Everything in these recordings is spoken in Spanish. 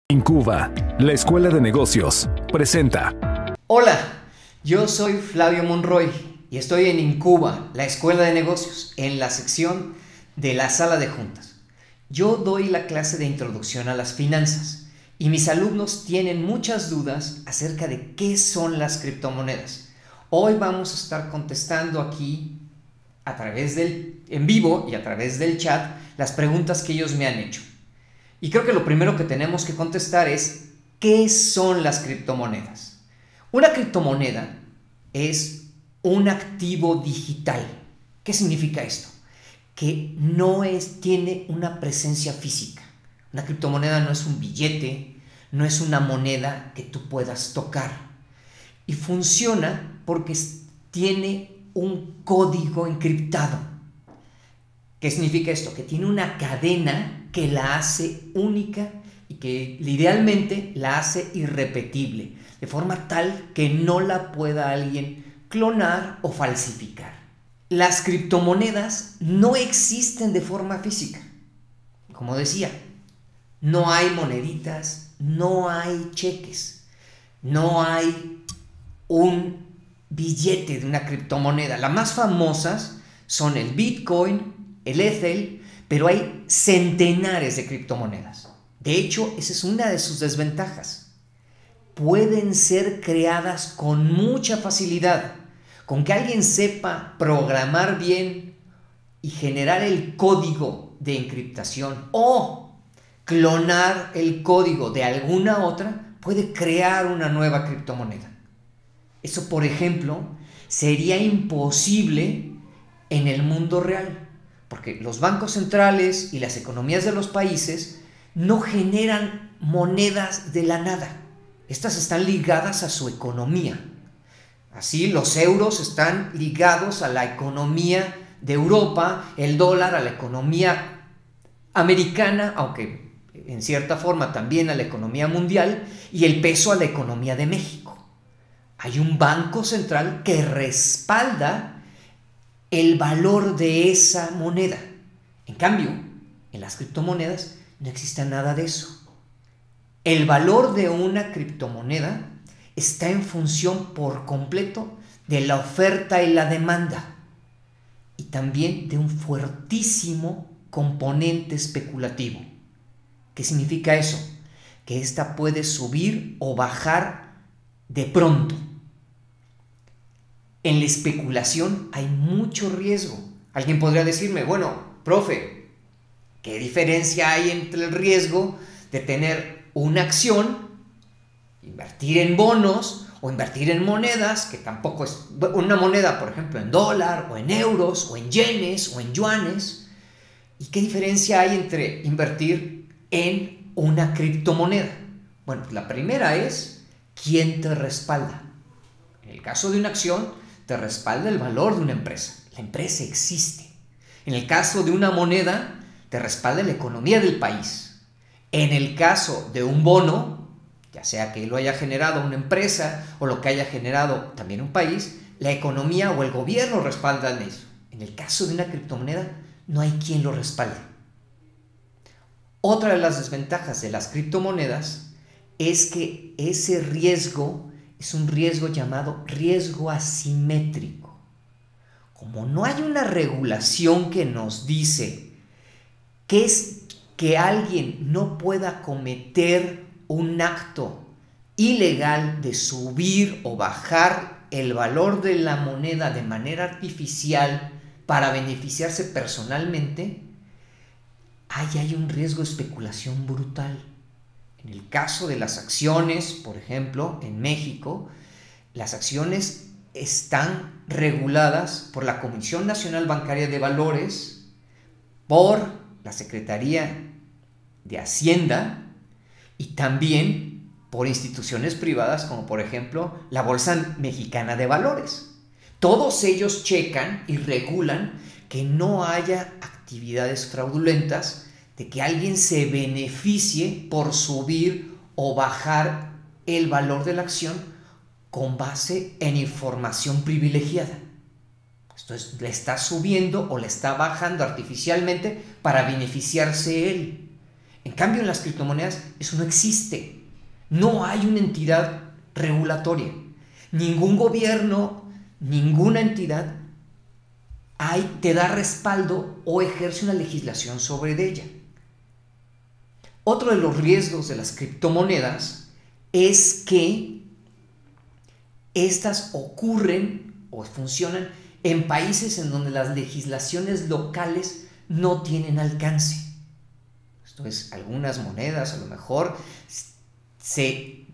Incuba, la Escuela de Negocios, presenta. Hola, yo soy Flavio Monroy y estoy en Incuba, la Escuela de Negocios, en la sección de la sala de juntas. Yo doy la clase de introducción a las finanzas y mis alumnos tienen muchas dudas acerca de qué son las criptomonedas. Hoy vamos a estar contestando aquí en vivo y a través del chat las preguntas que ellos me han hecho. Y creo que lo primero que tenemos que contestar es ¿qué son las criptomonedas? Una criptomoneda es un activo digital. ¿Qué significa esto? Que tiene una presencia física. Una criptomoneda no es un billete, no es una moneda que tú puedas tocar. Y funciona porque tiene un código encriptado. ¿Qué significa esto? Que tiene una cadena que la hace única y que idealmente la hace irrepetible, de forma tal que no la pueda alguien clonar o falsificar. Las criptomonedas no existen de forma física. Como decía, no hay moneditas, no hay cheques, no hay un billete de una criptomoneda. Las más famosas son el Bitcoin, el Ether, pero hay centenares de criptomonedas. De hecho, esa es una de sus desventajas. Pueden ser creadas con mucha facilidad. Con que alguien sepa programar bien y generar el código de encriptación o clonar el código de alguna otra, puede crear una nueva criptomoneda. Eso, por ejemplo, sería imposible en el mundo real. Porque los bancos centrales y las economías de los países no generan monedas de la nada. Estas están ligadas a su economía. Así, los euros están ligados a la economía de Europa, el dólar a la economía americana, aunque en cierta forma también a la economía mundial, y el peso a la economía de México. Hay un banco central que respalda el valor de esa moneda. En cambio, en las criptomonedas no existe nada de eso. El valor de una criptomoneda está en función por completo de la oferta y la demanda y también de un fuertísimo componente especulativo. ¿Qué significa eso? Que ésta puede subir o bajar de pronto. En la especulación hay mucho riesgo. Alguien podría decirme, bueno, profe, ¿qué diferencia hay entre el riesgo de tener una acción, invertir en bonos o invertir en monedas, que tampoco es una moneda, por ejemplo, en dólar o en euros o en yenes o en yuanes? ¿Y qué diferencia hay entre invertir en una criptomoneda? Bueno, pues la primera es ¿quién te respalda? En el caso de una acción, te respalda el valor de una empresa. La empresa existe. En el caso de una moneda, te respalda la economía del país. En el caso de un bono, ya sea que lo haya generado una empresa o lo que haya generado también un país, la economía o el gobierno respaldan eso. En el caso de una criptomoneda, no hay quien lo respalde. Otra de las desventajas de las criptomonedas es que ese riesgo es un riesgo llamado riesgo asimétrico. Como no hay una regulación que nos dice que es que alguien no pueda cometer un acto ilegal de subir o bajar el valor de la moneda de manera artificial para beneficiarse personalmente, hay un riesgo de especulación brutal. En el caso de las acciones, por ejemplo, en México, las acciones están reguladas por la Comisión Nacional Bancaria de Valores, por la Secretaría de Hacienda y también por instituciones privadas como por ejemplo la Bolsa Mexicana de Valores. Todos ellos checan y regulan que no haya actividades fraudulentas, de que alguien se beneficie por subir o bajar el valor de la acción con base en información privilegiada. Esto es, le está subiendo o le está bajando artificialmente para beneficiarse él. En cambio, en las criptomonedas eso no existe. No hay una entidad regulatoria. Ningún gobierno, ninguna entidad te da respaldo o ejerce una legislación sobre ella. Otro de los riesgos de las criptomonedas es que estas ocurren o funcionan en países en donde las legislaciones locales no tienen alcance. Esto es, algunas monedas a lo mejor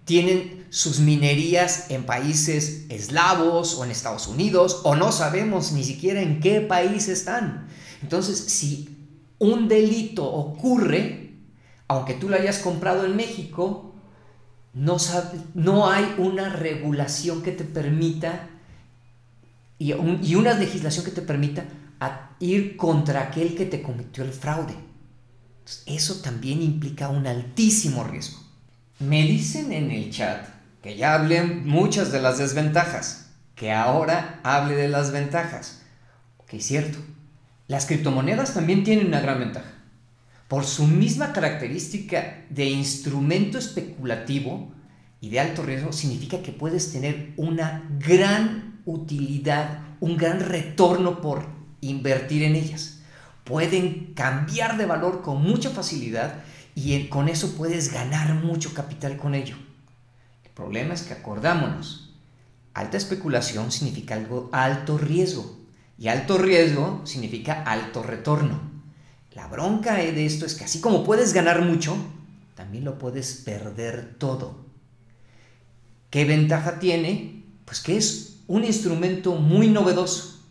tienen sus minerías en países eslavos o en Estados Unidos, o no sabemos ni siquiera en qué país están. Entonces, si un delito ocurre, aunque tú lo hayas comprado en México, no hay una regulación que te permita y una legislación que te permita ir contra aquel que te cometió el fraude. Entonces, eso también implica un altísimo riesgo. Me dicen en el chat que ya hablé muchas de las desventajas, que ahora hable de las ventajas. Ok, cierto. Las criptomonedas también tienen una gran ventaja. Por su misma característica de instrumento especulativo y de alto riesgo, significa que puedes tener una gran utilidad, un gran retorno por invertir en ellas. Pueden cambiar de valor con mucha facilidad y con eso puedes ganar mucho capital con ello. El problema es que acordámonos, alta especulación significa alto riesgo y alto riesgo significa alto retorno. La bronca de esto es que así como puedes ganar mucho, también lo puedes perder todo. ¿Qué ventaja tiene? Pues que es un instrumento muy novedoso.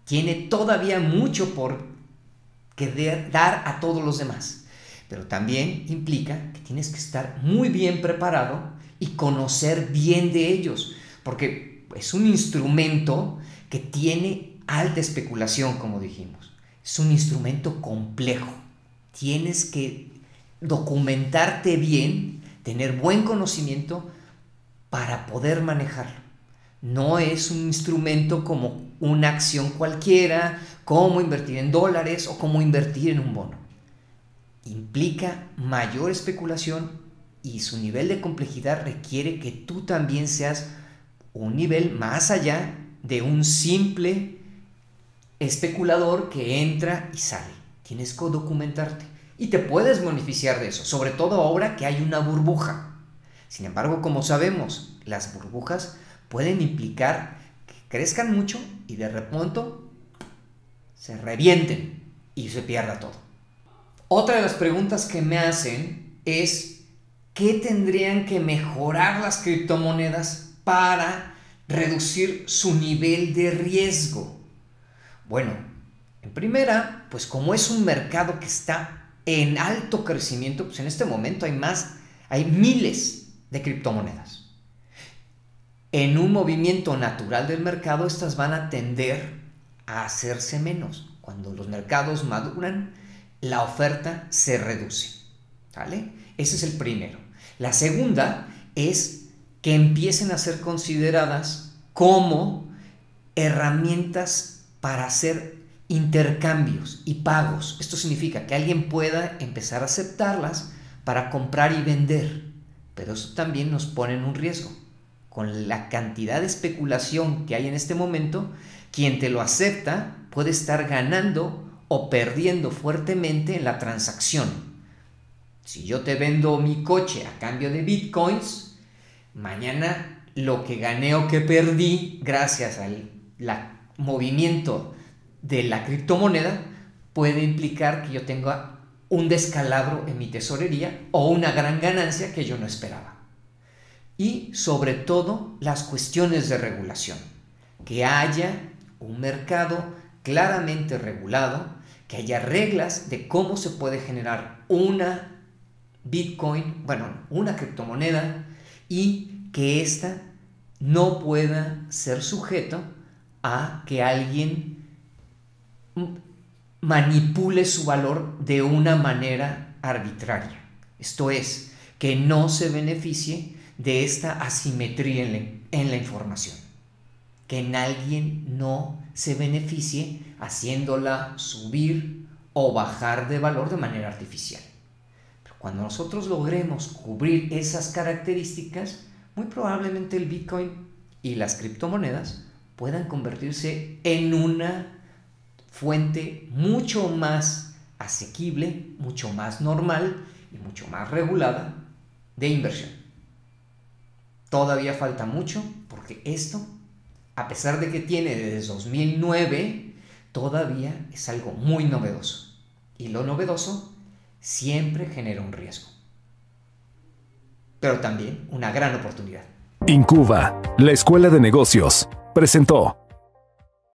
Tiene todavía mucho por dar a todos los demás. Pero también implica que tienes que estar muy bien preparado y conocer bien de ellos. Porque es un instrumento que tiene alta especulación, como dijimos. Es un instrumento complejo. Tienes que documentarte bien, tener buen conocimiento para poder manejarlo. No es un instrumento como una acción cualquiera, como invertir en dólares o como invertir en un bono. Implica mayor especulación y su nivel de complejidad requiere que tú también seas un nivel más allá de un simple especulador que entra y sale. Tienes que documentarte y te puedes beneficiar de eso, sobre todo ahora que hay una burbuja. Sin embargo, como sabemos, las burbujas pueden implicar que crezcan mucho y de repente se revienten y se pierda todo. Otra de las preguntas que me hacen es ¿qué tendrían que mejorar las criptomonedas para reducir su nivel de riesgo? Bueno, en primera, pues como es un mercado que está en alto crecimiento, pues en este momento hay miles de criptomonedas. En un movimiento natural del mercado, estas van a tender a hacerse menos. Cuando los mercados maduran, la oferta se reduce, ¿vale? Ese es el primero. La segunda es que empiecen a ser consideradas como herramientas para hacer intercambios y pagos. Esto significa que alguien pueda empezar a aceptarlas para comprar y vender, pero eso también nos pone en un riesgo. Con la cantidad de especulación que hay en este momento, quien te lo acepta puede estar ganando o perdiendo fuertemente en la transacción. Si yo te vendo mi coche a cambio de bitcoins, mañana lo que gané o que perdí gracias al movimiento de la criptomoneda puede implicar que yo tenga un descalabro en mi tesorería o una gran ganancia que yo no esperaba. Y sobre todo las cuestiones de regulación, que haya un mercado claramente regulado, que haya reglas de cómo se puede generar una Bitcoin, una criptomoneda, y que ésta no pueda ser sujeto a que alguien manipule su valor de una manera arbitraria. Esto es, que no se beneficie de esta asimetría en la información. Que alguien no se beneficie haciéndola subir o bajar de valor de manera artificial. Cuando nosotros logremos cubrir esas características, muy probablemente el Bitcoin y las criptomonedas puedan convertirse en una fuente mucho más asequible, mucho más normal y mucho más regulada de inversión. Todavía falta mucho porque esto, a pesar de que tiene desde 2009, todavía es algo muy novedoso. Y lo novedoso siempre genera un riesgo, pero también una gran oportunidad. Incuba, la escuela de negocios, presentó.